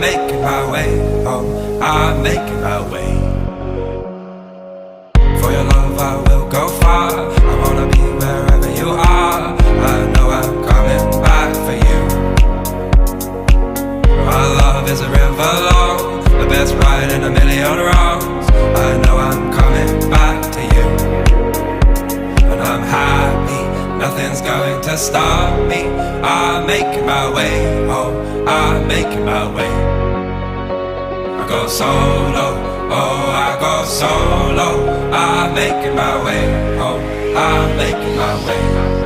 making my way home, I'm making my way. For your love I will go far, I wanna be wherever you are. I know I'm coming back for you. Our love is a river long, the best ride in a million wrongs. I know I'm coming back to you, and I'm happy, nothing's going to stop me. I'm making my way home, I'm making my way. I go solo, oh I go solo. I'm making my way home, I'm making my way.